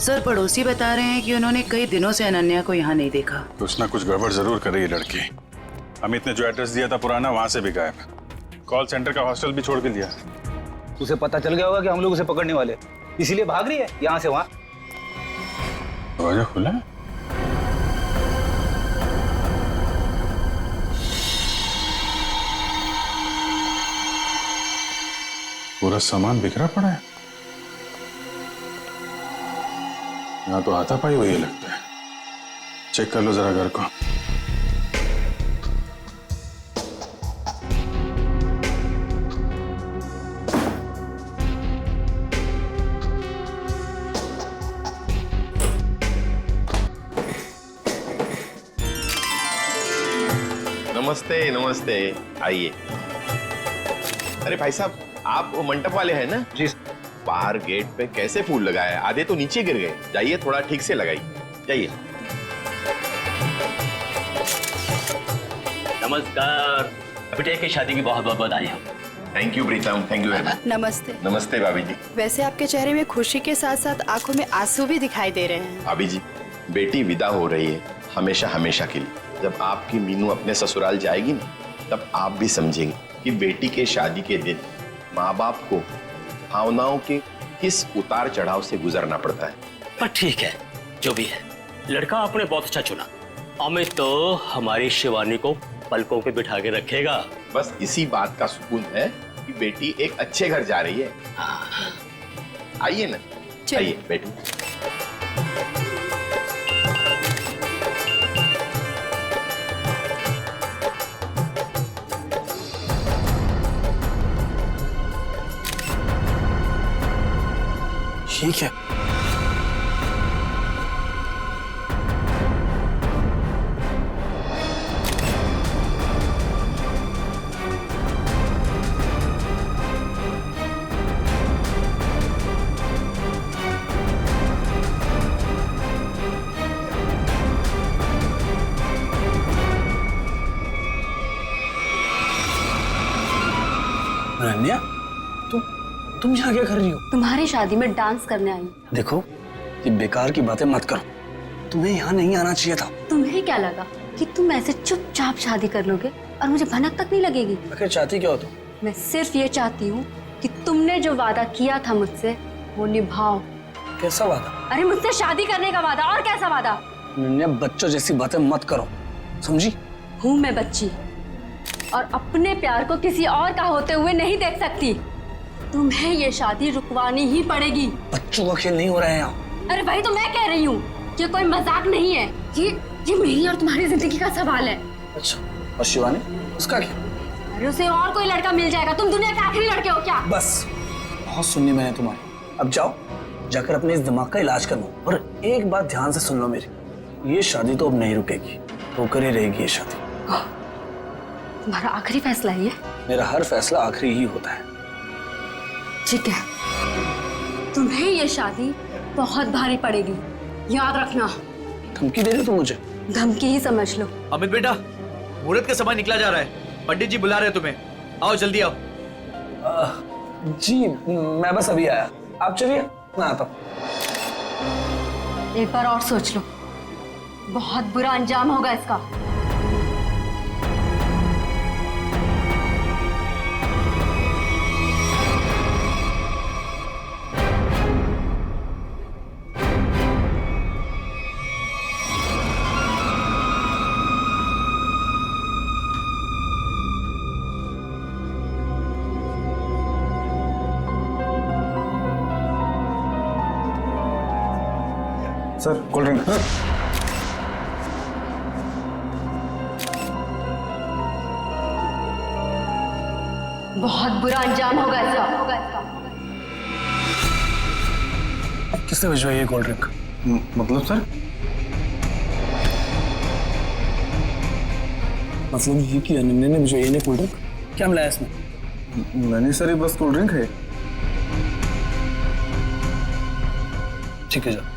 Sir, पड़ोसी बता रहे हैं कि उन्होंने कई दिनों से अनन्या को यहाँ नहीं देखा। कुछ ना कुछ गड़बड़ जरूर कर रही है लड़की। अमित ने जो एड्रेस दिया था पुराना, वहां से भी गायब है। कॉल सेंटर का हॉस्टल भी छोड़ के दिया। उसे पता चल गया होगा कि हम लोग उसे पकड़ने वाले, इसीलिए भाग रही है यहाँ से वहाँ। दरवाजा खुला है? पूरा सामान बिखरा पड़ा है। यहाँ तो हाथापाई हुई है लगता है। चेक कर लो जरा घर को। नमस्ते नमस्ते, आइए। अरे भाई साहब, आप वो मंडप वाले हैं ना? जी। बाहर गेट पे कैसे फूल लगाए, आधे तो नीचे गिर गए। जाइए थोड़ा ठीक से लगाइए, जाइए। नमस्कार, बेटे की शादी की बहुत बहुत बधाई। Thank you Pritam, thank you very much. नमस्ते। नमस्ते भाभी जी। वैसे आपके चेहरे में खुशी के साथ साथ आंखों में आंसू भी दिखाई दे रहे हैं। भाभी जी, बेटी विदा हो रही है हमेशा हमेशा के लिए। जब आपकी मीनू अपने ससुराल जाएगी ना, तब आप भी समझेंगे कि बेटी के शादी के दिन माँ बाप को भावनाओं के किस उतार चढ़ाव से गुजरना पड़ता है। पर ठीक है, जो भी है, लड़का आपने बहुत अच्छा चुना। अमित तो हमारी शिवानी को पलकों पे बिठा के रखेगा। बस इसी बात का सुकून है कि बेटी एक अच्छे घर जा रही है। आइए ना, आइए बेटी। ठीक है। अनन्या, तुम यहाँ क्या कर रही हो? तुम्हारी शादी में डांस करने आई। देखो, ये बेकार की बातें मत करो। तुम्हें यहाँ नहीं आना चाहिए था। तुम्हें क्या लगा कि तुम ऐसे चुपचाप शादी कर लोगे और मुझे भनक तक नहीं लगेगी? आखिर चाहती क्या हो तुम? मैं सिर्फ ये चाहती हूँ कि तुमने जो वादा किया था मुझसे वो निभाओ। कैसा वादा? अरे मुझसे शादी करने का वादा। और कैसा वादा? अनन्या, बच्चों जैसी बातें मत करो, समझी? हूँ मैं बच्ची और अपने प्यार को किसी और का होते हुए नहीं देख सकती। तुम्हें ये शादी रुकवानी ही पड़ेगी। बच्चों का खेल नहीं हो रहा है यहाँ। अरे वही तो मैं कह रही हूँ, ये कोई मजाक नहीं है। ये मेरी और तुम्हारी जिंदगी का सवाल है। अच्छा, और शिवानी, उसका क्या? अरे उसे और कोई लड़का मिल जाएगा। तुम दुनिया के आखिरी लड़के हो क्या? बस, बहुत सुननी मैंने तुम्हारी। अब जाओ, जाकर अपने इस दिमाग का इलाज करवाओ। और एक बात ध्यान से सुन लो मेरी, ये शादी तो अब नहीं रुकेगी, होकर ही रहेगी ये शादी। तुम्हारा आखिरी फैसला है ये? मेरा हर फैसला आखिरी ही होता है। ठीक है, तुम्हें ये शादी बहुत भारी पड़ेगी, याद रखना। धमकी दे रहे हो तुम मुझे? धमकी ही समझ लो। अमित बेटा, मुहूर्त का समय निकला जा रहा है। पंडित जी बुला रहे हैं तुम्हें, आओ जल्दी आओ। जी, मैं बस अभी आया। आप चलिए, मैं आता हूँ। एक बार और सोच लो, बहुत बुरा अंजाम होगा इसका। Sir, cold drink. बहुत बुरा अंजाम होगा इसका। किसने भिजवाई है कोल्ड ड्रिंक? मतलब सर? मतलब ये कि अनन्या ने भिजवाई है कोल्ड ड्रिंक? क्या मिलाया इसमें? नहीं सर, ये बस कोल्ड ड्रिंक है। ठीक है, जाओ।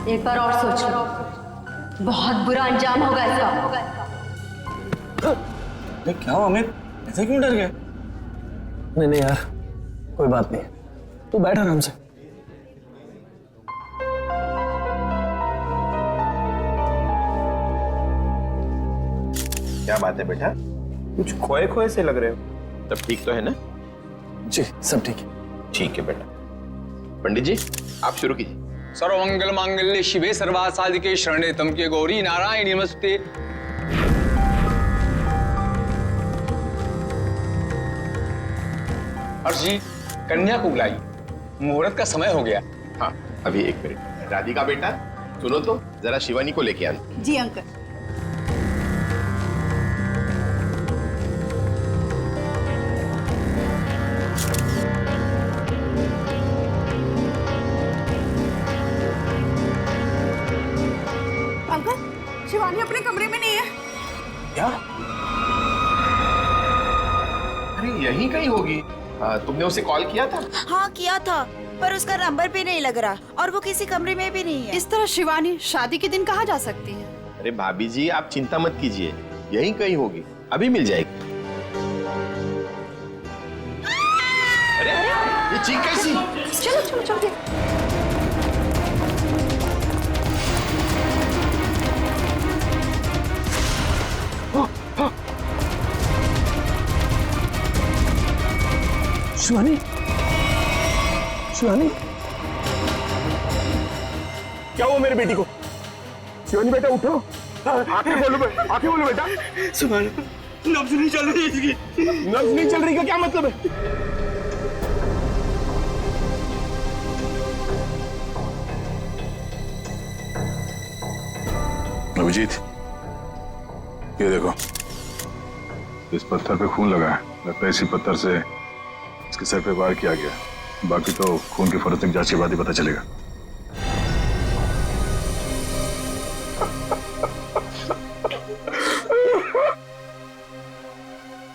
एक बार और सोच लो, बहुत बुरा अंजाम होगा इसका। अरे क्या हुआ अमित, ऐसे क्यों डर गए? नहीं नहीं यार, कोई बात नहीं, तू बैठ आराम से। क्या बात है बेटा? कुछ खोए खोए से लग रहे हो। सब ठीक तो है ना? जी सब ठीक है। ठीक है बेटा। पंडित जी आप शुरू कीजिए। सर्वमंगल मांगल्ये शिवे सर्वार्थ साधिके शरणे त्र्यंबके गौरी नारायणी नमस्ते। हर्ष जी, कन्या को बुलाइए, मुहूर्त का समय हो गया। हाँ अभी एक मिनट। राधिका बेटा सुनो तो, जरा शिवानी को लेके आना। जी अंकल। अंकल, शिवानी अपने कमरे में नहीं है। क्या? अरे यहीं कहीं होगी। तुमने उसे कॉल किया था? हाँ किया था, पर उसका नंबर भी नहीं लग रहा और वो किसी कमरे में भी नहीं है। इस तरह शिवानी शादी के दिन कहाँ जा सकती है? अरे भाभी जी आप चिंता मत कीजिए, यहीं कहीं होगी, अभी मिल जाएगी। अरे ये चीख कैसी? चलो चलो चलो। शिवानी, शिवानी, क्या हुआ मेरे बेटी को? शिवानी बेटा उठो, आंखें बोलो बेटा। शिवानी नब्ज नहीं चल रही इसकी। नब्ज नहीं चल रही का क्या मतलब है? अभिजीत ये देखो, इस पत्थर पे खून लगा है, लगता है इसी पत्थर से इसके सर पे वार किया गया। बाकी तो खून की फोरेंसिक जांच के बाद ही पता चलेगा।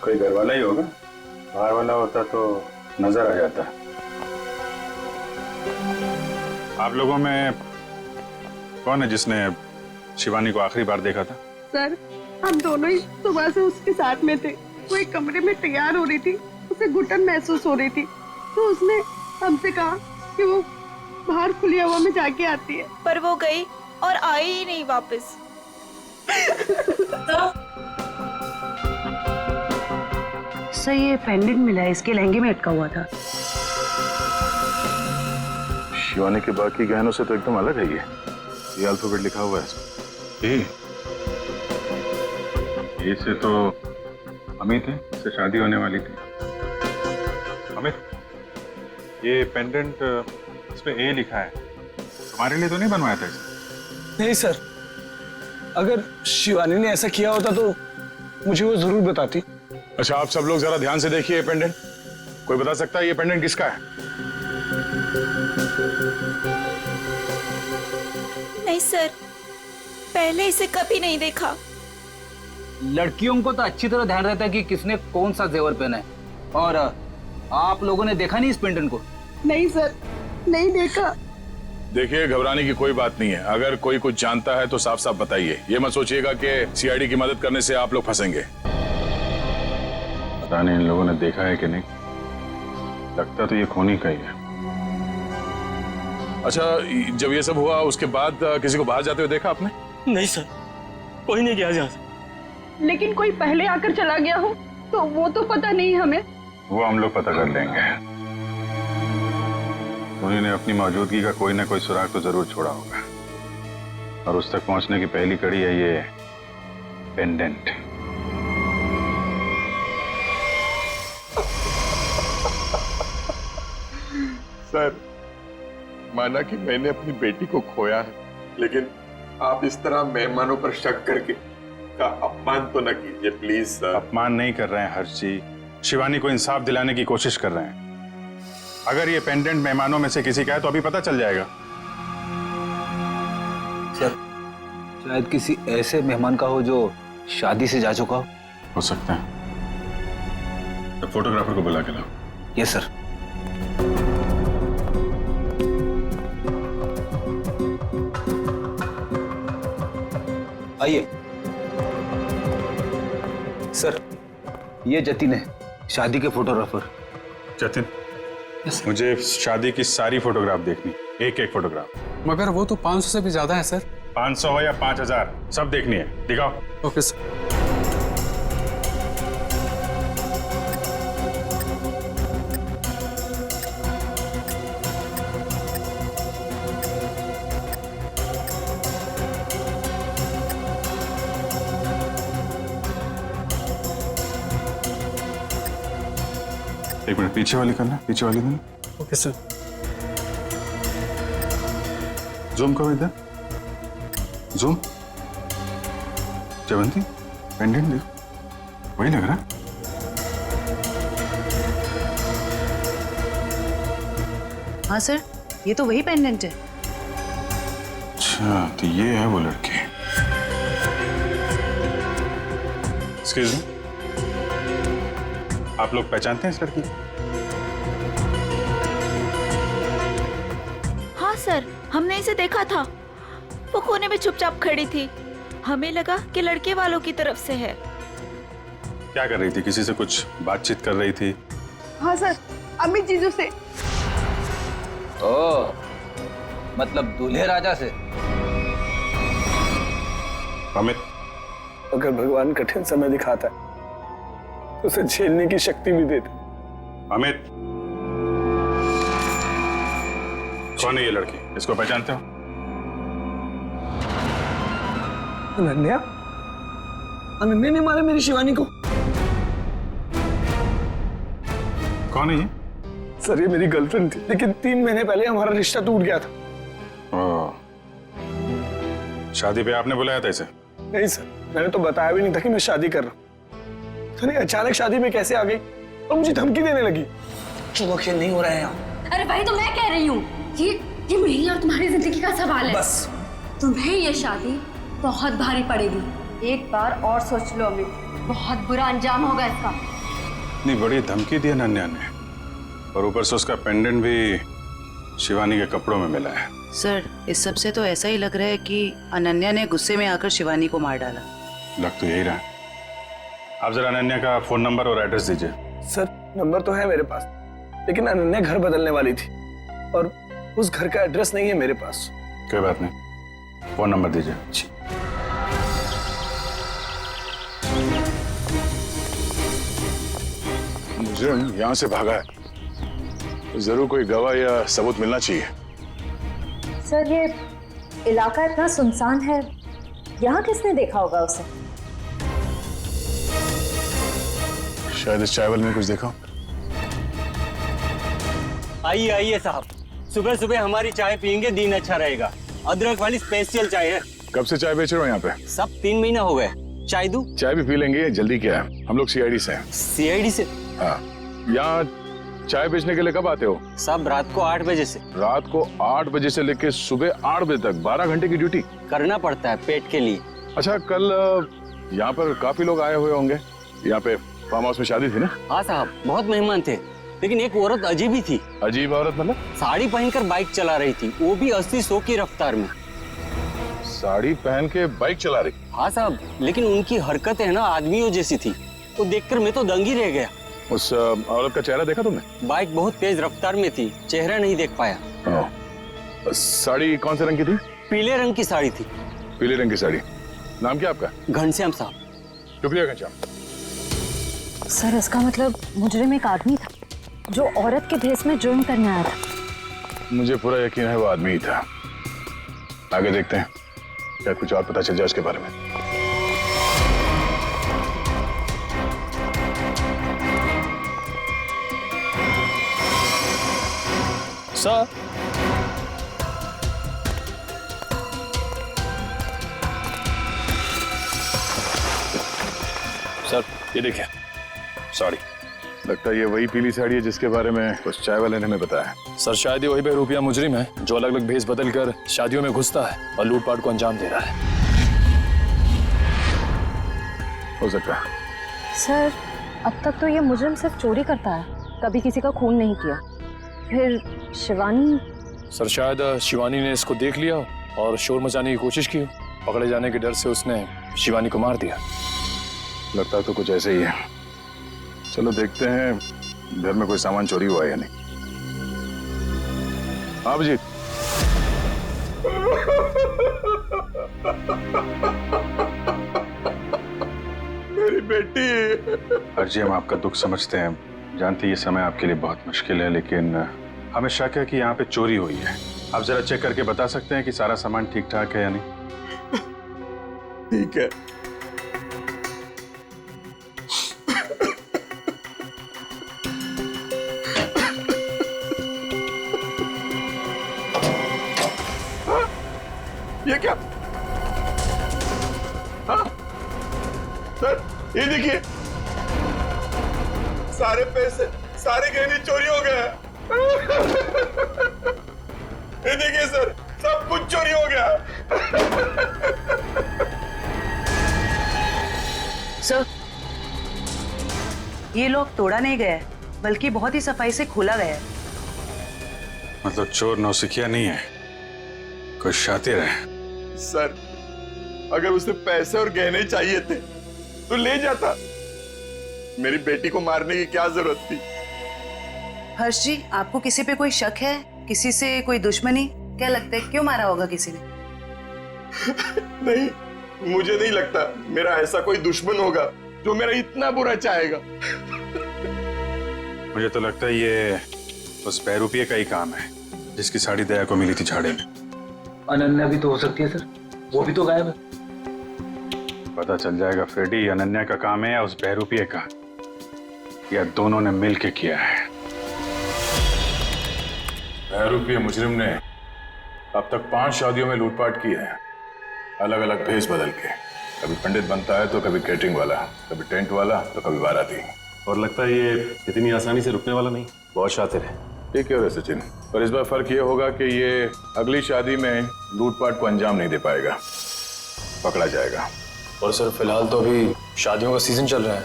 कोई घर वाला ही होगा, बाहर वाला होता तो नजर आ जाता। आप लोगों में कौन है जिसने शिवानी को आखिरी बार देखा था? सर, हम दोनों ही सुबह से उसके साथ में थे। वो एक कमरे में तैयार हो रही थी, उसे घुटन महसूस हो रही थी, तो उसने हमसे कहा कि वो बाहर खुली हवा में जाके आती है। पर वो गई और आई ही नहीं वापस। सर ये पेंडेंट मिला है, इसके लहंगे में अटका हुआ था। शिवानी के बाकी गहनों से तो एकदम अलग है ये अल्फाबेट लिखा हुआ है इसमें। ये से तो अमित है, इससे शादी होने वाली थी। अमित, ये पेंडेंट इसमें ए लिखा है, तुम्हारे लिए तो नहीं बनवाया था इसे? नहीं सर, अगर शिवानी ने ऐसा किया होता तो मुझे वो जरूर बताती। अच्छा आप सब लोग जरा ध्यान से देखिए, ये पेंडेंट कोई बता सकता है ये पेंडेंट किसका है? नहीं सर, पहले इसे कभी नहीं देखा। लड़कियों को तो अच्छी तरह ध्यान रहता है कि किसने कौन सा जेवर पहना है। और आप लोगों ने देखा नहीं इस पेंडेंट को? नहीं सर, नहीं देखा। देखिए घबराने की कोई बात नहीं है, अगर कोई कुछ जानता है तो साफ साफ बताइए। ये मत सोचिएगा कि सीआईडी की मदद करने से आप लोग फंसेंगे। पता नहीं इन लोगों ने देखा है कि नहीं, लगता तो ये खूनी का ही है। अच्छा जब ये सब हुआ उसके बाद किसी को बाहर जाते हुए देखा आपने? नहीं सर, कोई नहीं गया यहाँ से। लेकिन कोई पहले आकर चला गया हो तो वो तो पता नहीं हमें। वो हम लोग पता कर लेंगे। उन्होंने अपनी मौजूदगी का कोई ना कोई सुराग तो जरूर छोड़ा होगा, और उस तक पहुंचने की पहली कड़ी है ये पेंडेंट। सर, माना कि मैंने अपनी बेटी को खोया है, लेकिन आप इस तरह मेहमानों पर शक करके का अपमान तो न कीजिए प्लीज सर। अपमान नहीं कर रहे हैं हर्ष जी, शिवानी को इंसाफ दिलाने की कोशिश कर रहे हैं। अगर ये पेंडेंट मेहमानों में से किसी का है तो अभी पता चल जाएगा। सर, शायद किसी ऐसे मेहमान का हो जो शादी से जा चुका हो सकता है। तो फोटोग्राफर को बुला के लाओ। Yes sir. आइए। सर, ये जतिन है, शादी के फोटोग्राफर। जतिन, मुझे शादी की सारी फोटोग्राफ देखनी, एक एक फोटोग्राफ। मगर वो तो 500 से भी ज्यादा है सर। 500 हो या 5000, सब देखनी है। दिखाओ। Okay sir. एक मिनट, पीछे वाली करना, पीछे वाली करना। Okay sir. जूम करो इधर, जूम। जयवंती, पेंडेंट देखो, वही लग रहा है। हाँ सर, ये तो वही पेंडेंट है। अच्छा, तो ये है वो लड़की। एक्सक्यूज मी, आप लोग पहचानते हैं इस लड़की को? हाँ सर, हमने इसे देखा था। वो कोने में चुपचाप खड़ी थी। हमें लगा कि लड़के वालों की तरफ से है। क्या कर रही थी? किसी से कुछ बातचीत कर रही थी? हाँ सर, अमित जीजू से। ओ, मतलब दूल्हे राजा से। अमित, अगर भगवान कठिन समय दिखाता है तो उसे झेलने की शक्ति भी देता। अमित, कौन है ये लड़की? इसको पहचानते हो? अनन्या? अनन्या ने मारा मेरी शिवानी को। कौन है ये? सर, ये मेरी गर्लफ्रेंड थी, लेकिन 3 महीने पहले हमारा रिश्ता टूट गया था। ओह, शादी पे आपने बुलाया था इसे? नहीं सर, मैंने तो बताया भी नहीं था कि मैं शादी कर रहा हूँ। अचानक शादी में कैसे आ गई और मुझे धमकी देने लगी। वक्त नहीं हो रहा है यहाँ। अरे वही तो मैं कह रही हूँ, ये मेरी और तुम्हारी जिंदगी का सवाल है। बस तुम्हें ये शादी बहुत भारी पड़ेगी। एक बार और सोच लो अमित, बहुत बुरा अंजाम होगा इसका। इतनी बड़ी धमकी दी अनन्या ने, और ऊपर से उसका पेंडेंट भी शिवानी के कपड़ों में मिला है। सर, इस सब से तो ऐसा ही लग रहा है कि अनन्या ने गुस्से में आकर शिवानी को मार डाला। लग तो यही रहा है। आप जरा अनन्या का फोन नंबर और एड्रेस दीजिए। सर, नंबर तो है मेरे पास, लेकिन अनन्या घर बदलने वाली थी और उस घर का एड्रेस नहीं है मेरे पास। कोई बात नहीं, फोन नंबर दीजिए। मुजरिम यहाँ से भागा है, तो जरूर कोई गवाह या सबूत मिलना चाहिए। सर, ये इलाका इतना सुनसान है, यहाँ किसने देखा होगा उसे? शायद इस चायवल में कुछ देखा। आइए आइए साहब, सुबह सुबह हमारी चाय पियेंगे, दिन अच्छा रहेगा। अदरक वाली स्पेशल चाय है। कब से चाय बेच रहे हो यहाँ पे? सब 3 महीना हो गए। चाय दूं? चाय भी पी लेंगे, जल्दी क्या है, हम लोग सीआईडी से हैं। सीआईडी से? हाँ। यहाँ चाय बेचने के लिए कब आते हो? सब रात को 8 बजे से। रात को 8 बजे से लेकर सुबह 8 बजे तक 12 घंटे की ड्यूटी करना पड़ता है पेट के लिए। अच्छा, कल यहाँ पर काफी लोग आए हुए होंगे। यहाँ पे फार्म हाउस में शादी थी ना? हाँ साहब, बहुत मेहमान थे, लेकिन एक औरत अजीब ही थी। अजीब औरत मतलब? साड़ी पहनकर बाइक चला रही थी, वो भी 80-100 की रफ्तार में। साड़ी पहन के बाइक चला रही? हाँ साहब, लेकिन उनकी हरकतें है ना आदमियों जैसी थी, तो देखकर मैं तो दंग ही रह गया। उस औरत का चेहरा देखा तुमने? बाइक बहुत तेज रफ्तार में थी, चेहरा नहीं देख पाया। साड़ी कौन से रंग की थी? पीले रंग की साड़ी थी। पीले रंग की साड़ी। नाम क्या आपका? घनश्याम साहब। शुक्रिया घनश्याम। सर, इसका मतलब मुजरिम एक आदमी था जो औरत के भेस में जुर्म करने आया था। मुझे पूरा यकीन है वो आदमी ही था। आगे देखते हैं, क्या कुछ और पता चल जाए उसके बारे में। सर, सर ये देखिए साड़ी। लगता है ये वही पीली साड़ी है जिसके बारे में कुछ चाय वाले ने हमें बताया। सर, शायद ये वही बेरूपिया मुजरिम है जो अलग अलग भेस बदल कर शादियों में घुसता है और लूटपाट को अंजाम दे रहा है। हो सकता है। सर, अब तक तो ये मुजरिम सिर्फ चोरी करता है, कभी किसी का खून नहीं किया। फिर शिवानी? सर, शायद शिवानी ने इसको देख लिया और शोर मचाने की कोशिश की। पकड़े जाने के डर से उसने शिवानी को मार दिया। लगता तो कुछ ऐसे ही है। चलो देखते हैं घर में कोई सामान चोरी हुआ है या नहीं। हाँ अभिजीत। मेरी बेटी। अर्जी, हम आपका दुख समझते हैं, जानते हैं ये समय आपके लिए बहुत मुश्किल है, लेकिन हमें शक है कि यहाँ पे चोरी हुई है। आप जरा चेक करके बता सकते हैं कि सारा सामान ठीक ठाक है या नहीं? ठीक है। ये क्या? हाँ? सर ये देखिए, सारे पैसे, सारे गहने चोरी हो गए। ये देखिए सर, सब कुछ चोरी हो गया। सर, ये लोग तोड़ा नहीं गया है, बल्कि बहुत ही सफाई से खोला गया है। मतलब चोर नौसिखिया नहीं है, कोई शातिर है। सर, अगर उसे पैसे और गहने चाहिए थे तो ले जाता। मेरी बेटी को मारने की क्या जरूरत थी? हर्ष जी, आपको किसी पे कोई शक है? किसी से कोई दुश्मनी? क्या लगता है क्यों मारा होगा किसी ने? नहीं, मुझे नहीं लगता मेरा ऐसा कोई दुश्मन होगा जो मेरा इतना बुरा चाहेगा। मुझे तो लगता है ये उस बहरूपिये का ही काम है जिसकी साड़ी दया को मिली थी झाड़े में। अनन्या भी तो हो सकती है सर, वो भी तो गायब है। पता चल जाएगा फ्रेडी, अनन्या का काम है या उस बहरूपिये का, या दोनों ने मिलके किया है। बहरूपिये मुजरिम ने अब तक 5 शादियों में लूटपाट की है, अलग अलग भेष बदल के। कभी पंडित बनता है तो कभी कैटरिंग वाला, कभी टेंट वाला तो कभी बाराती। और लगता है ये इतनी आसानी से रुकने वाला नहीं, बहुत शातिर है। ठीक है सचिन, पर इस बार फर्क ये होगा कि ये अगली शादी में लूटपाट को अंजाम नहीं दे पाएगा, पकड़ा जाएगा। और सर फिलहाल तो अभी शादियों का सीजन चल रहा है,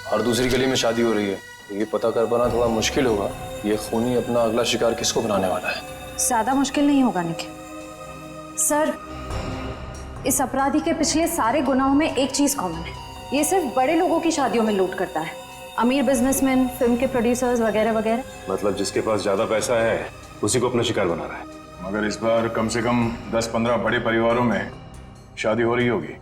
हर दूसरी गली में शादी हो रही है, ये पता कर पाना थोड़ा मुश्किल होगा ये खूनी अपना अगला शिकार किसको बनाने वाला है। ज्यादा मुश्किल नहीं होगा निखिल सर, इस अपराधी के पिछले सारे गुनाहों में एक चीज कॉमन है, ये सिर्फ बड़े लोगों की शादियों में लूट करता है, अमीर बिजनेसमैन, फिल्म के प्रोड्यूसर्स वगैरह वगैरह। मतलब जिसके पास ज्यादा पैसा है उसी को अपना शिकार बना रहा है। मगर इस बार कम से कम 10-15 बड़े परिवारों में शादी हो रही होगी।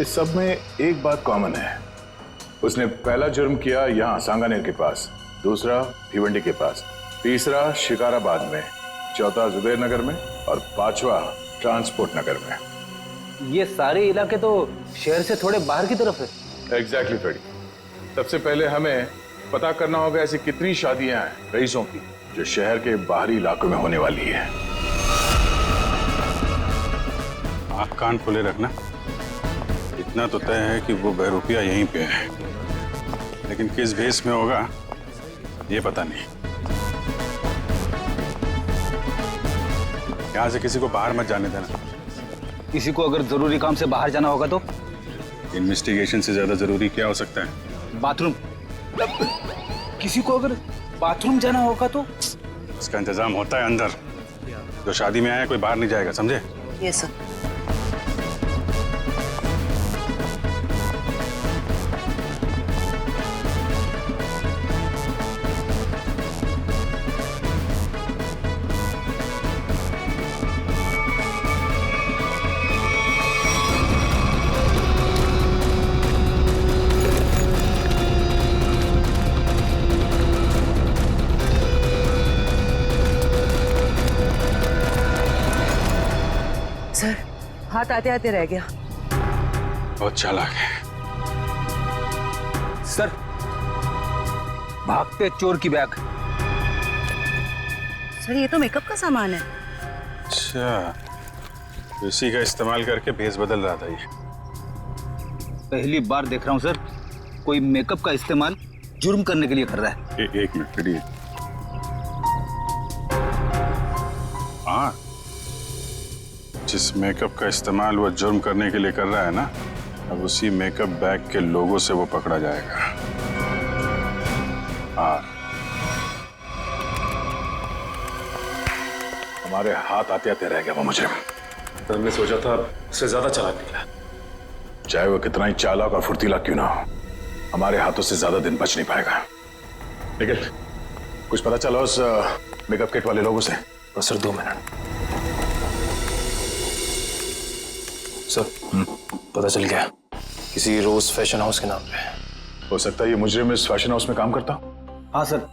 इस सब में एक बात कॉमन है, उसने पहला जुर्म किया यहाँ सांगानेर के पास, दूसरा भिवंडी के पास, तीसरा शिकाराबाद में, चौथा जुबेर नगर में और 5वां ट्रांसपोर्ट नगर में। ये सारे इलाके तो शहर से थोड़े बाहर की तरफ है। एग्जैक्टली फ्रेडी, सबसे पहले हमें पता करना होगा ऐसी कितनी शादियां हैं रईसों की जो शहर के बाहरी इलाकों में होने वाली है। आप कान खुले रखना, इतना तो तय है कि वो बहरूपिया यहीं पे है, लेकिन किस भेष में होगा ये पता नहीं। यहाँ से किसी को बाहर मत जाने देना। किसी को अगर जरूरी काम से बाहर जाना होगा तो? इन्वेस्टिगेशन से ज्यादा जरूरी क्या हो सकता है? बाथरूम। किसी को अगर बाथरूम जाना होगा तो? इसका इंतजाम होता है अंदर, जो शादी में आया कोई बाहर नहीं जाएगा, समझे? ये सर। सर, हाथ आते आते रह गया। बहुत चालाक है सर। भागते चोर की बैग। सर, ये तो मेकअप का सामान है। अच्छा, इसी का इस्तेमाल करके भेष बदल रहा था ये। पहली बार देख रहा हूँ सर, कोई मेकअप का इस्तेमाल जुर्म करने के लिए कर रहा है। एक मिनट फ्रेडी। हाँ, जिस मेकअप का इस्तेमाल वो जुर्म करने के लिए कर रहा है ना, अब उसी मेकअप बैग के लोगों से वो पकड़ा जाएगा। हाँ, हमारे हाथ आते आते रह गया वो मुजरिम। हमने सोचा था उससे ज्यादा चालाक निकला। चाहे वो कितना ही चालाक और फुर्तीला क्यों ना हो, हमारे हाथों से ज्यादा दिन बच नहीं पाएगा। लेकिन कुछ पता चला उस मेकअप किट वाले लोगों से? बस सर 2 मिनट। सर पता चल गया, किसी रोज फैशन हाउस के नाम पे। हो सकता है ये मुजरिम इस फैशन हाउस में काम करता। हाँ सर,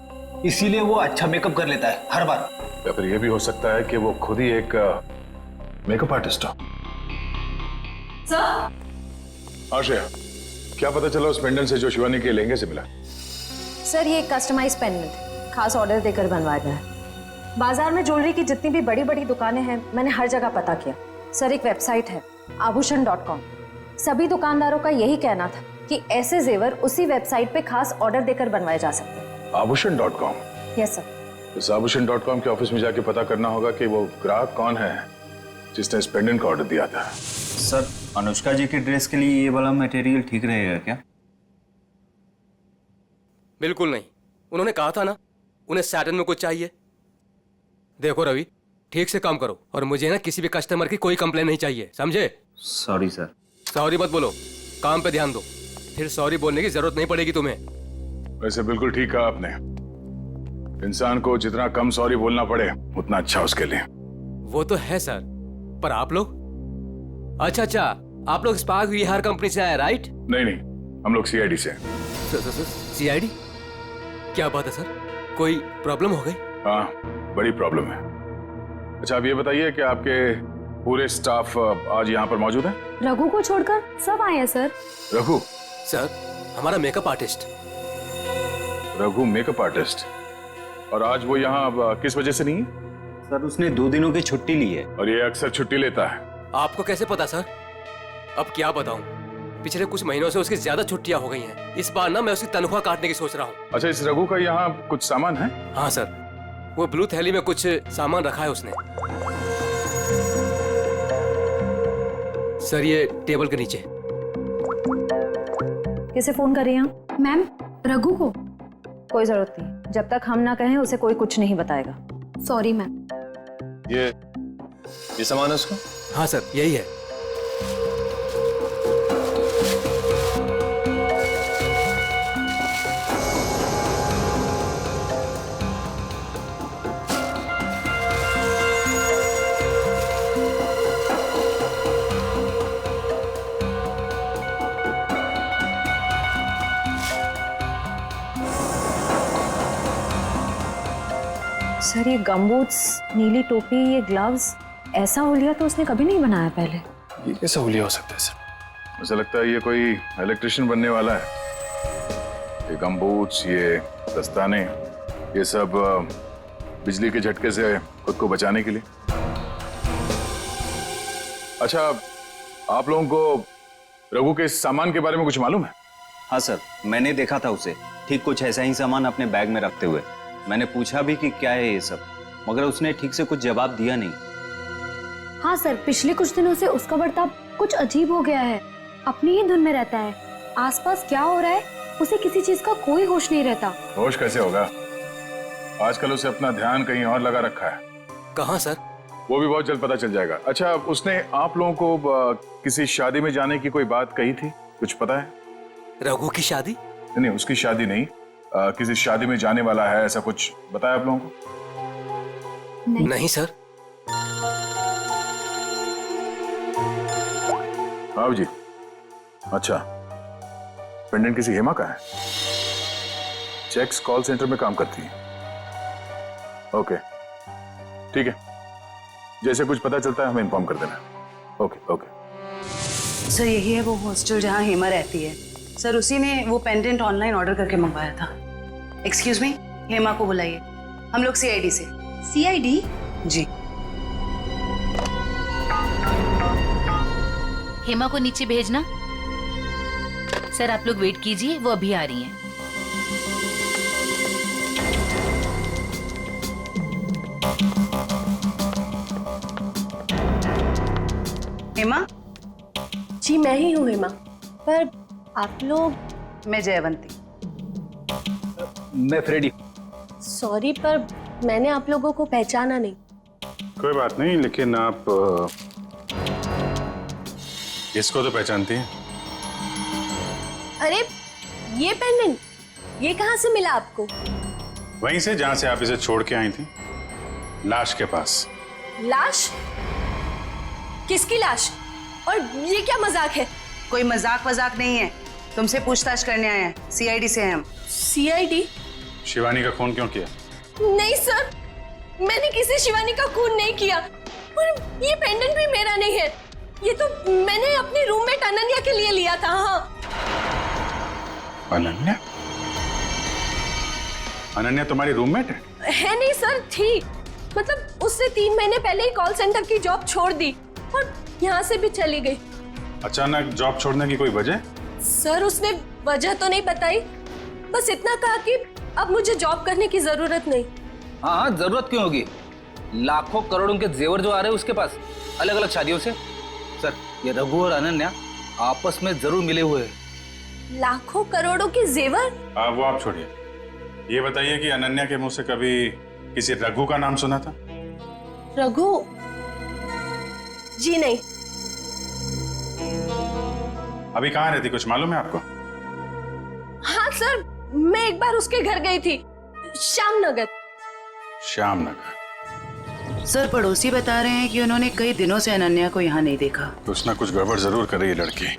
इसीलिए वो अच्छा मेकअप कर लेता है हर बार। या फिर ये भी हो सकता है कि वो खुद ही एक मेकअप आर्टिस्ट हो। सर आश्रया, क्या पता चला उस पेंडेंट से जो शिवानी के लहंगे से मिला? सर ये कस्टमाइज पेंडेंट खास ऑर्डर देकर बनवाया गया है। बाजार में ज्वेलरी की जितनी भी बड़ी बड़ी दुकानें हैं मैंने हर जगह पता किया। सर एक वेबसाइट है आभूषण.com, सभी दुकानदारों का यही कहना था कि ऐसे जेवर उसी वेबसाइट पे खास ऑर्डर देकर बनवाए जा सकते हैं। आभूषण.com? Yes sir. इस आभूषण.com के ऑफिस में जाके पता करना होगा कि वो ग्राहक कौन है जिसने इस पेंडेंट का ऑर्डर दिया था। सर अनुष्का जी की ड्रेस के लिए ये वाला मटेरियल ठीक रहेगा क्या? बिल्कुल नहीं, उन्होंने कहा था ना उन्हें सैटन में कुछ चाहिए। देखो रवि, ठीक से काम करो और मुझे ना किसी भी कस्टमर की कोई कंप्लेन नहीं चाहिए, समझे? Sorry sir. सॉरी मत बोलो, काम पे ध्यान दो, फिर सॉरी बोलने की जरूरत नहीं पड़ेगी तुम्हें। वैसे बिल्कुल ठीक कहा आपने, इंसान को जितना कम सॉरी बोलना पड़े उतना अच्छा उसके लिए। वो तो है सर, पर आप लोग? अच्छा, आप लोग स्पार्क विहार कंपनी से आए राइट? नहीं, हम लोग CID से। CID? क्या बात है सर, कोई प्रॉब्लम हो गई? हाँ, बड़ी प्रॉब्लम है। अच्छा आप ये बताइए कि आपके पूरे स्टाफ आज यहाँ पर मौजूद है? रघु को छोड़कर सब आए हैं सर। रघु? सर हमारा makeup artist. Raghu makeup artist? और आज वो यहाँ किस वजह से नहीं है? सर उसने 2 दिनों की छुट्टी ली है। और ये अक्सर छुट्टी लेता है। आपको कैसे पता सर? अब क्या बताऊं, पिछले कुछ महीनों से उसकी ज्यादा छुट्टियां हो गई हैं। इस बार ना मैं उसकी तनख्वाह काटने की सोच रहा हूँ। अच्छा इस रघु का यहाँ कुछ सामान है? हाँ सर, वो ब्लू थैली में कुछ सामान रखा है उसने। सर ये टेबल के नीचे। किसे फोन कर रही हैं? मैम रघु को। कोई जरूरत नहीं, जब तक हम ना कहें उसे कोई कुछ नहीं बताएगा। Sorry ma'am. ये सामान है उसका? हाँ सर यही है। सर ये गमबूट्स, नीली टोपी, ये ग्लव्स, ऐसा हुलिया तो उसने कभी नहीं बनाया पहले। ये कैसा हुलिया हो सकता है सर? मुझे लगता है ये कोई इलेक्ट्रिशियन बनने वाला है। ये गमबूट्स, ये दस्ताने, ये सब बिजली के झटके से खुद को बचाने के लिए। अच्छा आप लोगों को रघु के सामान के बारे में कुछ मालूम है? हाँ सर, मैंने देखा था उसे ठीक कुछ ऐसा ही सामान अपने बैग में रखते हुए। मैंने पूछा भी कि क्या है ये सब, मगर उसने ठीक से कुछ जवाब दिया नहीं। हाँ सर, पिछले कुछ दिनों से उसका बर्ताव कुछ अजीब हो गया है। अपनी ही धुन में रहता है, आसपास क्या हो रहा है उसे किसी चीज का कोई होश नहीं रहता। होश कैसे होगा, आजकल उसे अपना ध्यान कहीं और लगा रखा है। कहाँ सर? वो भी बहुत जल्द पता चल जाएगा। अच्छा उसने आप लोगों को किसी शादी में जाने की कोई बात कही थी, कुछ पता है? रघु की शादी? नहीं उसकी शादी नहीं, किसी शादी में जाने वाला है, ऐसा कुछ बताया आप लोगों को? नहीं सर। हाँ जी। अच्छा पेंडेंट किसी हेमा का है, चेक्स कॉल सेंटर में काम करती है। ओके ठीक है, जैसे कुछ पता चलता है हमें इन्फॉर्म कर देना। ओके। सर यही है वो हॉस्टल जहाँ हेमा रहती है। सर उसी ने वो पेंडेंट ऑनलाइन ऑर्डर करके मंगवाया था। एक्सक्यूज मी, हेमा को बुलाइए। हम लोग CID से। CID? जी। हेमा को नीचे भेजना। सर आप लोग वेट कीजिए, वो अभी आ रही हैं। हेमा? जी मैं ही हूँ हेमा, पर आप लोग? मैं जयवंती। मैं फ्रेडी। सॉरी पर मैंने आप लोगों को पहचाना नहीं। कोई बात नहीं, लेकिन आप इसको तो पहचानती हैं? अरे ये पेंडेंट, ये कहाँ से मिला आपको? वहीं से जहां से आप इसे छोड़ के आई थी, लाश के पास। लाश? किसकी लाश? और ये क्या मजाक है? कोई मजाक वजाक नहीं है, तुमसे पूछताछ करने आए हैं, सीआईडी से हैं हम। सीआईडी? शिवानी का खून क्यों किया? नहीं सर, मैंने किसी शिवानी का खून नहीं किया, और ये पेंडेंट भी मेरा नहीं है। ये तो मैंने अपनी रूममेट अनन्या के लिए लिया था। हाँ। अनन्या? अनन्या तुम्हारी रूममेट है नहीं सर, थी। मतलब उससे 3 महीने पहले ही कॉल सेंटर की जॉब छोड़ दी और यहाँ से भी चली गई। अचानक जॉब छोड़ने की कोई वजह? सर उसने वजह तो नहीं बताई, बस इतना कहा कि अब मुझे जॉब करने की जरूरत नहीं। हाँ हाँ, जरूरत क्यों होगी? लाखों करोड़ों के जेवर जो आ रहे हैं उसके पास, अलग अलग शादियों से। सर ये रघु और अनन्या आपस में जरूर मिले हुए हैं। लाखों करोड़ों के जेवर? वो आप छोड़िए, ये बताइए कि अनन्या के मुंह से कभी किसी रघु का नाम सुना था? रघु? जी नहीं। अभी कहाँ रहती, कुछ मालूम है आपको? हाँ सर, मैं एक बार उसके घर गई थी, श्यामनगर। श्यामनगर? सर पड़ोसी बता रहे हैं कि उन्होंने कई दिनों से अनन्या को यहाँ नहीं देखा। कुछ ना कुछ गड़बड़ जरूर कर रही है लड़की।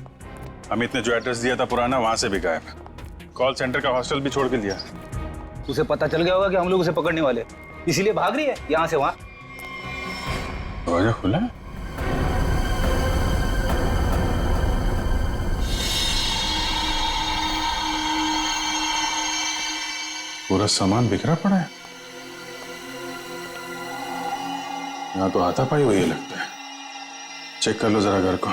अमित ने जो एड्रेस दिया था पुराना, वहां से भी गायब। कॉल सेंटर का हॉस्टल भी छोड़ के दिया। उसे पता चल गया होगा कि हम लोग उसे पकड़ने वाले, इसीलिए भाग रही है यहाँ से वहां। दरवाजा खुला है? पूरा सामान बिखरा पड़ा है। यहाँ तो हाथापाई हुई है लगता है। चेक कर लो जरा घर को।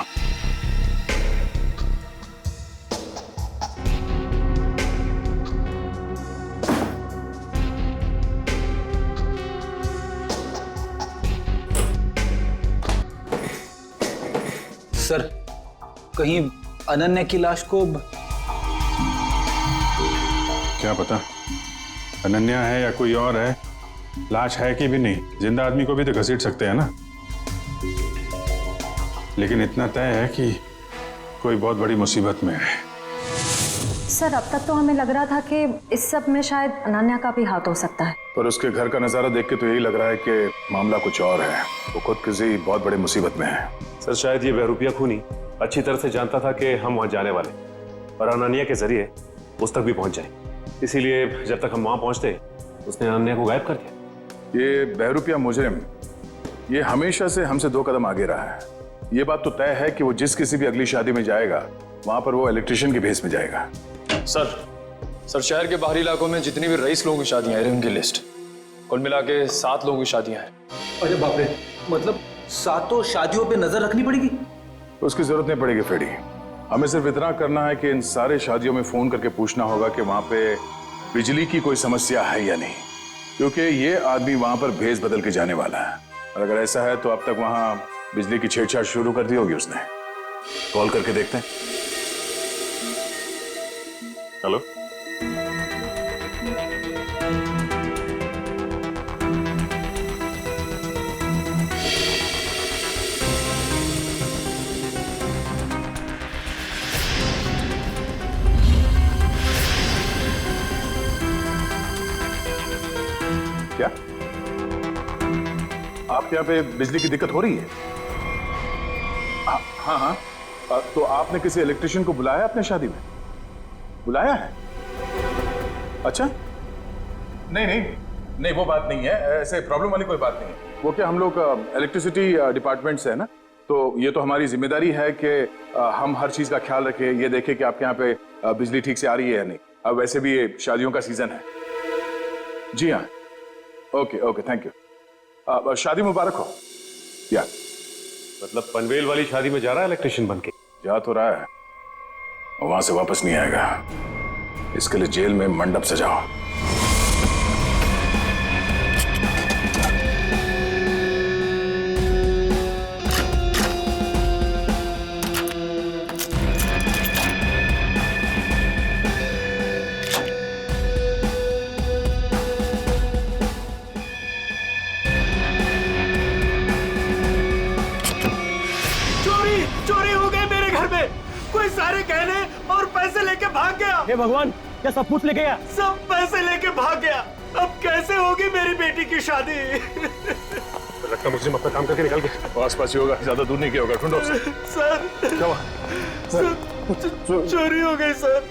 सर कहीं अनन्या की लाश को क्या पता अनन्या है या कोई और है, लाश है कि भी नहीं। जिंदा आदमी को भी तो घसीट सकते हैं ना। लेकिन इतना तय है कि कोई बहुत बड़ी मुसीबत में है। सर अब तक तो हमें लग रहा था कि इस सब में शायद अनन्या का भी हाथ हो सकता है, पर उसके घर का नजारा देख के तो यही लग रहा है कि मामला कुछ और है। वो खुद किसी बहुत बड़ी मुसीबत में है। सर शायद ये बहरूपिया खूनी अच्छी तरह से जानता था कि हम वहां जाने वाले, और अनन्या के जरिए उस तक भी पहुंच जाए। इसीलिए जब तक हम वहां पहुंचते उसने अनन्या को गायब कर दिया। ये बहरूपिया मुजरिम ये हमेशा से हमसे 2 कदम आगे रहा है। ये बात तो तय है कि वो जिस किसी भी अगली शादी में जाएगा वहां पर वो इलेक्ट्रिशियन के भेस में जाएगा। सर शहर के बाहरी इलाकों में जितनी भी रईस लोगों की शादियां हैं उनकी लिस्ट कुल मिला के 7 लोगों की शादियां हैं। अरे बाप रे, मतलब 7 शादियों पे नजर रखनी पड़ेगी? उसकी जरूरत नहीं पड़ेगी फ्रेडी। हमें सिर्फ इतना करना है कि इन सारे शादियों में फोन करके पूछना होगा कि वहां पे बिजली की कोई समस्या है या नहीं, क्योंकि ये आदमी वहां पर भेस बदल के जाने वाला है। और अगर ऐसा है तो अब तक वहां बिजली की छेड़छाड़ शुरू कर दी होगी उसने। कॉल करके देखते हैं। हेलो, क्या आपके यहाँ पे बिजली की दिक्कत हो रही है? हाँ हाँ। तो आपने किसी इलेक्ट्रिशियन को बुलाया अपने शादी में? बुलाया है? अच्छा, नहीं नहीं नहीं, वो बात नहीं है। ऐसे प्रॉब्लम वाली कोई बात नहीं है। वो क्या, हम लोग इलेक्ट्रिसिटी डिपार्टमेंट से है ना, तो ये तो हमारी जिम्मेदारी है कि हम हर चीज का ख्याल रखें, ये देखें कि आपके यहाँ पे बिजली ठीक से आ रही है या नहीं। अब वैसे भी ये शादियों का सीजन है। जी हाँ, ओके ओके, थैंक यू। शादी मुबारक हो। या मतलब पनवेल वाली शादी में जा रहा है इलेक्ट्रिशियन बन के? जा तो रहा है, वहां से वापस नहीं आएगा। इसके लिए जेल में मंडप सजाओ। पैसे लेके भाग गया। हे भगवान, क्या सब कुछ लेके गया? सब पैसे लेके भाग गया। अब कैसे होगी मेरी बेटी की शादी? लगता मुझे अपना काम करके निकल गया। आस पास ही होगा, ज्यादा दूर नहीं गया होगा। ढूंढो उसे। सर, क्या हुआ? चोरी हो गई सर।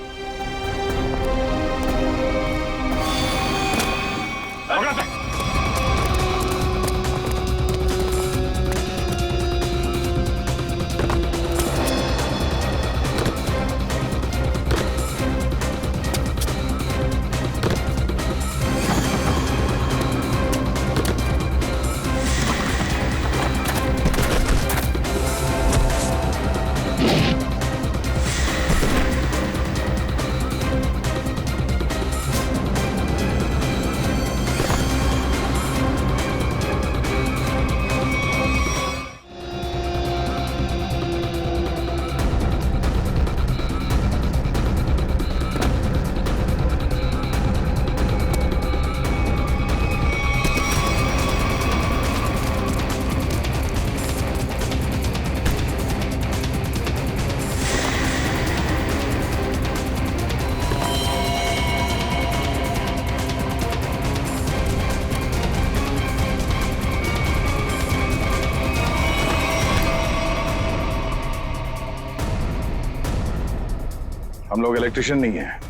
हम लोग इलेक्ट्रिशियन नहीं है,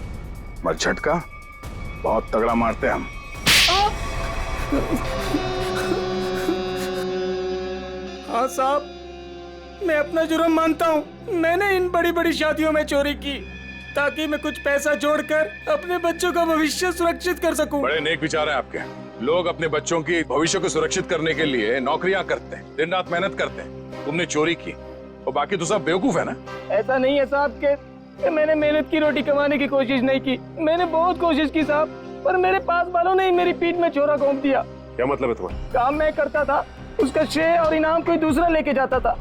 मगर झटका बहुत तगड़ा मारते हैं हम। हाँ साहब, मैं अपना जुर्म मानता हूँ। मैंने इन बड़ी बड़ी शादियों में चोरी की ताकि मैं कुछ पैसा जोड़कर अपने बच्चों का भविष्य सुरक्षित कर सकूं। बड़े नेक विचार हैं आपके। लोग अपने बच्चों की भविष्य को सुरक्षित करने के लिए नौकरियां करते हैं, दिन रात मेहनत करते हैं। तुमने चोरी की और बाकी तो सब बेवकूफ है ना। ऐसा नहीं है साहब कि मैंने मेहनत की रोटी कमाने की कोशिश नहीं की। मैंने बहुत कोशिश की साहब, पर मेरे पास वालों ने मेरी पीठ में छोरा घोंप दिया। क्या मतलब है तुम्हारा? काम मैं करता था, उसका श्रेय और इनाम कोई दूसरा लेके जाता था।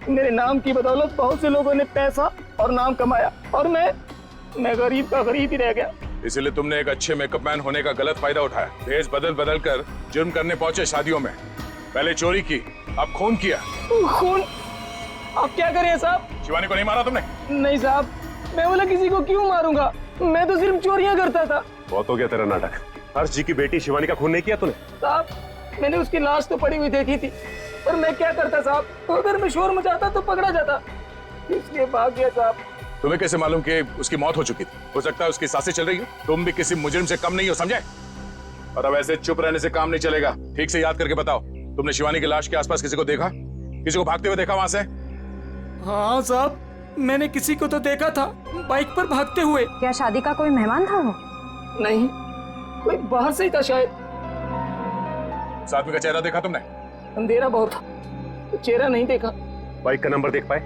मेरे नाम की बदौलत बहुत से लोगों ने पैसा और नाम कमाया और मैं गरीब का गरीब ही रह गया। इसलिए तुमने एक अच्छे मेकअप मैन होने का गलत फायदा उठाया। भेष बदल बदल कर जुर्म करने पहुंचे शादियों में। पहले चोरी की, अब खून किया। खून? आप क्या करें साहब? शिवानी को नहीं मारा तुमने? नहीं साहब, मैं बोला किसी को क्यों मारूंगा, मैं तो सिर्फ चोरियां करता था। बहुत हो गया तेरा नाटक। हर्ष जी की बेटी शिवानी का खून नहीं किया तूने? साहब, मैंने उसकी लाश तो पड़ी हुई देखी थी, पर मैं क्या करता साहब, तो अगर मैं शोर मचाता तो पकड़ा जाता, इसलिए भाग गया साहब। तुम्हें कैसे मालूम कि उसकी मौत हो चुकी थी? हो सकता है उसकी सांसें चल रही हो। तुम भी किसी मुजरिम से कम नहीं हो, समझे? और अब ऐसे चुप रहने से काम नहीं चलेगा। ठीक से याद करके बताओ, तुमने शिवानी की लाश के आसपास किसी को देखा? किसी को भागते हुए देखा वहां से? हाँ साहब, मैंने किसी को तो देखा था बाइक पर भागते हुए। क्या शादी का कोई मेहमान था वो? नहीं, कोई बाहर से ही था शायद। साथ में का चेहरा देखा तुमने? अंधेरा बहुत था, तो चेहरा नहीं देखा। बाइक का नंबर देख पाए?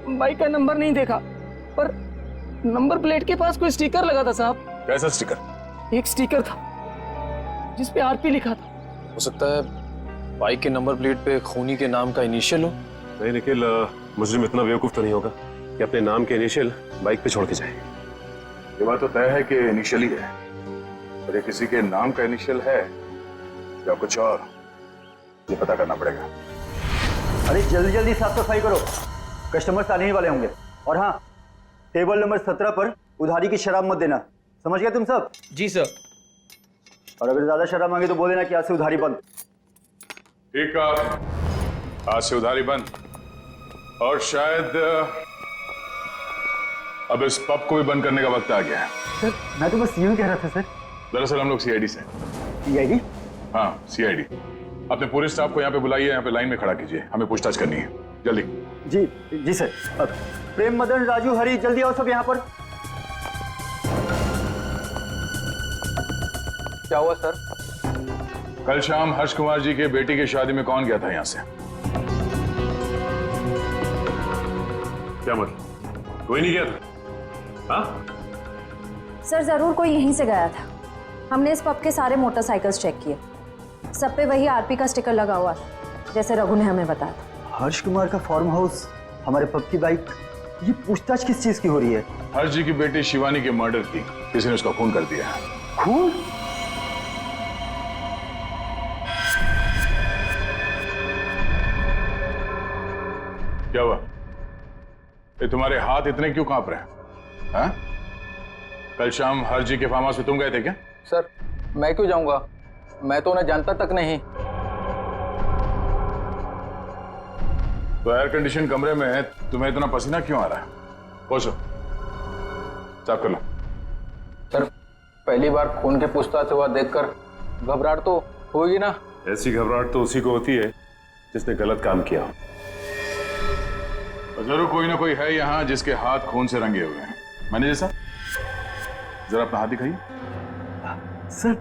बाइक का नंबर नहीं देखा, पर नंबर प्लेट के पास कोई स्टिकर लगा था साहब। कैसा स्टिकर? एक स्टिकर था जिसपे आरपी लिखा था। हो सकता है बाइक के नंबर प्लेट पे खूनी के नाम का इनिशियल हो। नहीं निखिल, मुजरिम इतना बेवकूफ तो नहीं होगा कि अपने नाम के इनिशियल बाइक पे छोड़ के जाए। ये बात तो तय है कि इनिशियल ही है, पर ये किसी के नाम का इनिशियल है या कुछ और, ये पता करना पड़ेगा। अरे जल्दी जल्दी साफ सफाई करो, कस्टमर्स आने ही वाले होंगे। और हाँ, टेबल नंबर 17 पर उधारी की शराब मत देना, समझ गए तुम सब? जी सर। और अगर ज्यादा शराब मांगे तो बोल देना कि आज से उधारी बंद। ठीक है, आज से उधारी बंद। और शायद अब इस पब को भी बंद करने का वक्त आ गया है। सर, मैं तो बस यूं कह रहा था सर। दरअसल हम लोग सीआईडी से। सीआईडी? हाँ, सीआईडी। अपने पूरे स्टाफ को यहाँ पे बुलाइए, यहाँ पे लाइन में खड़ा कीजिए, हमें पूछताछ करनी है, जल्दी। जी जी सर। अब प्रेम, मदन, राजू, हरी, जल्दी आओ सब यहाँ पर। क्या हुआ सर? कल शाम हर्ष कुमार जी के बेटी की शादी में कौन गया था यहाँ से? क्या मतलब? कोई नहीं गया था? हाँ? सर जरूर कोई यहीं से गया था। हमने इस पब के सारे मोटरसाइकिल्स चेक किए, सब पे वही आरपी का स्टिकर लगा हुआ था जैसे रघु ने हमें बताया था। हर्ष कुमार का फार्म हाउस, हमारे पब की बाइक, ये पूछताछ किस चीज की हो रही है? हर्ष जी की बेटी शिवानी के मर्डर की किसी ने उसका खून कर दिया। खून? क्या हुआ? ये तुम्हारे हाथ इतने क्यों कांप रहे हैं? हाँ? कल शाम हरजी के फार्म हाउस में तुम गए थे क्या? सर मैं क्यों जाऊंगा, मैं तो उन्हें जानता तक नहीं। तो एयर कंडीशन कमरे में तुम्हें इतना पसीना क्यों आ रहा है? पहुंचो, साफ कर लो। सर पहली बार खून के पूछताछ हुआ देखकर घबराहट तो होगी ना। ऐसी घबराहट तो उसी को होती है जिसने गलत काम किया हो। जरूर कोई ना कोई है यहाँ जिसके हाथ खून से रंगे हुए हैं। मैनेजर साहब, जरा अपना हाथ दिखाइए। सर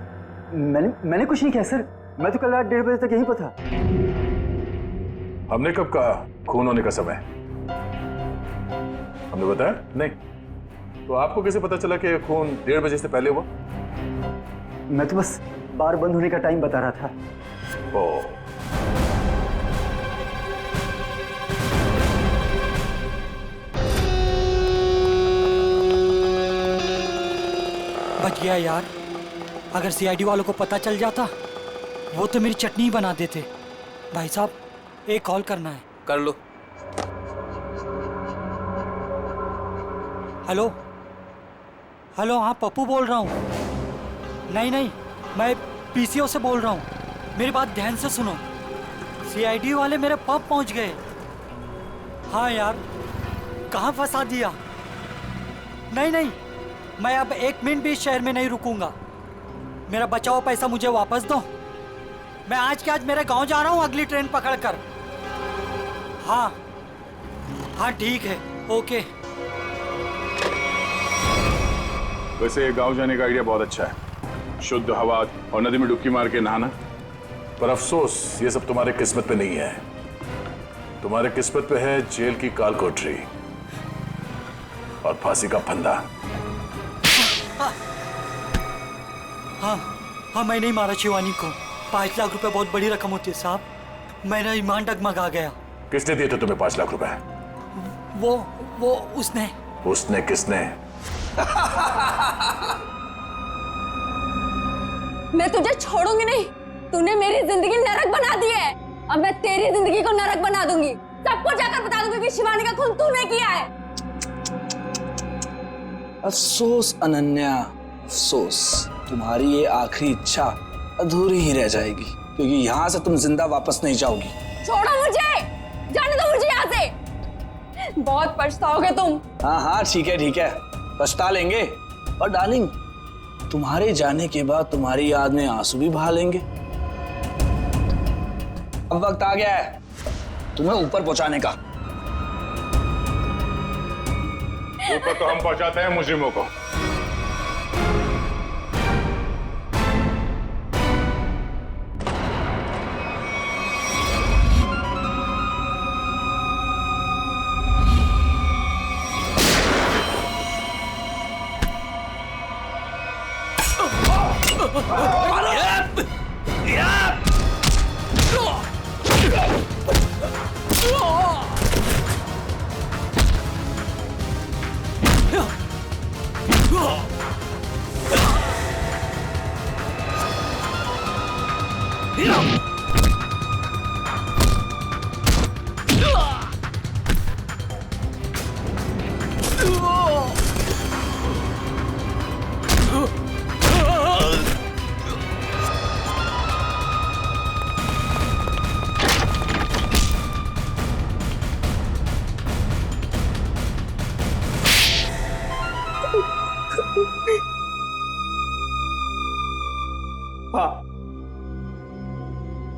मैंने कुछ नहीं किया सर, मैं तो कल रात 1:30 बजे तक यहीं पर था। हमने कब कहा खून होने का समय? हमने बताया नहीं। तो आपको कैसे पता चला कि खून 1:30 बजे से पहले हुआ? मैं तो बस बार बंद होने का टाइम बता रहा था। ओ, बच गया यार। अगर सीआईडी वालों को पता चल जाता वो तो मेरी चटनी ही बना देते। भाई साहब एक कॉल करना है। कर लो। हेलो हेलो, हाँ पप्पू बोल रहा हूँ। नहीं मैं पीसीओ से बोल रहा हूँ। मेरी बात ध्यान से सुनो। सीआईडी वाले मेरे पब पहुँच गए। हाँ यार, कहाँ फंसा दिया। नहीं मैं अब 1 मिनट भी इस शहर में नहीं रुकूंगा। मेरा बचा हुआ पैसा मुझे वापस दो। मैं आज के आज मेरे गांव जा रहा हूँ अगली ट्रेन पकड़कर। हाँ ठीक है, ओके। वैसे गांव जाने का आइडिया बहुत अच्छा है, शुद्ध हवा और नदी में डुबकी मार के नहाना। पर अफसोस ये सब तुम्हारे किस्मत पे नहीं है। तुम्हारे किस्मत पे है जेल की काल कोठरी और फांसी का फंदा। हाँ मैं नहीं मारा शिवानी को। 5 लाख रुपए बहुत बड़ी रकम होती है साहब। मेरा ईमान डगमगा गया। किसने दिए थे तुम्हें 5 लाख रुपए? वो उसने किसने? मैं तुझे छोड़ूंगी नहीं। तूने मेरी जिंदगी नरक बना दी है। अब मैं तेरी जिंदगी को नरक बना दूंगी। सबको जाकर बता दूंगी कि शिवानी का खून तूने किया है। अफसोस अनन्या, अफसोस। तुम्हारी ये आखिरी इच्छा अधूरी ही रह जाएगी, क्योंकि यहाँ से तुम जिंदा वापस नहीं जाओगी। छोड़ो मुझे, जाने दो मुझे यहाँ से। बहुत पछताओगे तुम। हाँ ठीक है, पछता लेंगे। और डार्लिंग, तुम्हारे जाने के बाद तुम्हारी याद में आंसू भी बहा लेंगे। अब वक्त आ गया है तुम्हें ऊपर पहुंचाने का। ऊपर तो हम पहुंचाते हैं मुजरिमों को।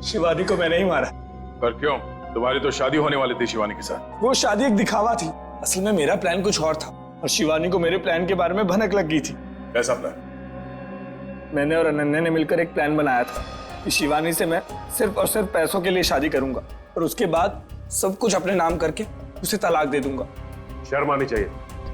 शिवानी को मैंने ही मारा। पर क्यों? तुम्हारी तो शादी होने वाली थी शिवानी के साथ। वो शादी एक दिखावा थी। असल में मेरा प्लान कुछ और था और शिवानी को मेरे प्लान के बारे में भनक लग गई थी। कैसा प्लान? मैंने और अनन्या ने मिलकर एक प्लान बनाया था कि शिवानी से मैं सिर्फ और सिर्फ पैसों के लिए शादी करूंगा और उसके बाद सब कुछ अपने नाम करके उसे तलाक दे दूंगा। शर्म आनी चाहिए।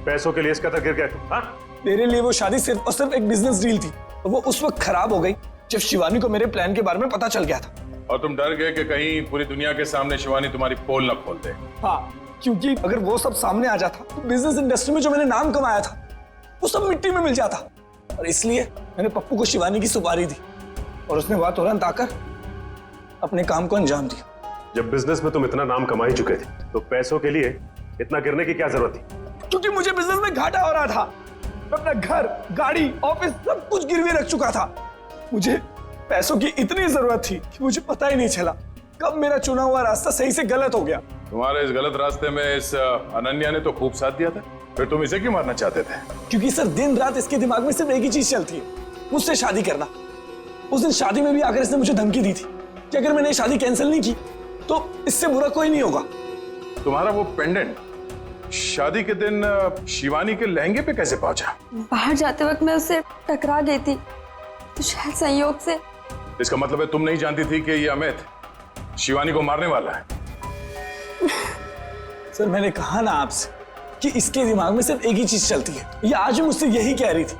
पैसों के लिए इसका गिर गया तू? हाँ? मेरे लिए वो शादी सिर्फ और सिर्फ एक बिजनेस डील थी और वो उस वक्त खराब हो गई जब शिवानी को मेरे प्लान के बारे में पता चल गया था। और तुम डर गए कि कहीं पूरी दुनिया के सामने शिवानी तुम्हारी पोल न खोल दे। हाँ, क्योंकि अगर वो सब सामने आ जाता तो बिजनेस इंडस्ट्री में जो मैंने नाम कमाया था वो सब मिट्टी में मिल जाता। और इसलिए मैंने पप्पू को शिवानी की सुपारी दी और उसने वहां तुरंत आकर अपने काम को अंजाम दिया। जब बिजनेस में तुम इतना नाम कमा ही चुके थे तो पैसों के लिए इतना गिरने की क्या जरूरत थी? क्योंकि मुझे बिजनेस में घाटा हो रहा था। मैं अपना घर, गाड़ी, ऑफिस सब कुछ गिरवी रख चुका था। मुझे पैसों की इतनी जरूरत थी कि मुझे पता ही नहीं चला कब मेरा चुना हुआ रास्ता सही से गलत हो गया। तुम्हारे इस गलत रास्ते में इस अनन्या ने तो खूब साथ दिया था, फिर तुम इसे क्यों मारना चाहते थे? क्योंकि सर दिन रात इसके दिमाग में सिर्फ एक ही चीज चलती है, मुझसे शादी करना। उस दिन शादी में भी आकर इसने मुझे धमकी दी थी कि अगर मैंने शादी कैंसिल नहीं की तो इससे बुरा कोई नहीं होगा। तुम्हारा वो पेंडेंट शादी के दिन शिवानी के लहंगे पे कैसे पहुंचा? बाहर जाते वक्त मैं उससे टकरा गई थी, तो शायद संयोग से। इसका मतलब है तुम नहीं जानती थी कि ये अमित शिवानी को मारने वाला है? सर मैंने कहा ना आपसे कि इसके दिमाग में सिर्फ एक ही चीज चलती है। ये आज भी मुझसे यही कह रही थी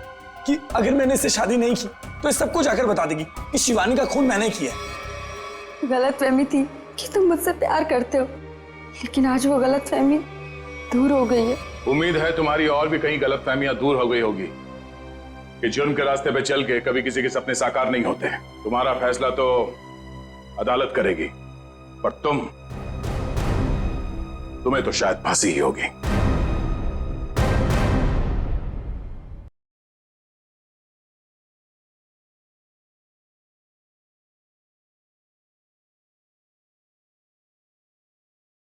कि अगर मैंने इससे शादी नहीं की तो ये सबको जाकर बता देगी कि शिवानी का खून मैंने किया है। गलतफहमी थी कि तुम मुझसे प्यार करते हो, लेकिन आज वो गलतफहमी दूर हो गई है। उम्मीद है तुम्हारी और भी कहीं गलतफहमियां दूर हो गई होगी कि जुर्म के रास्ते पे चल के कभी किसी के सपने साकार नहीं होते। तुम्हारा फैसला तो अदालत करेगी, पर तुम्हें तो शायद फांसी ही होगी।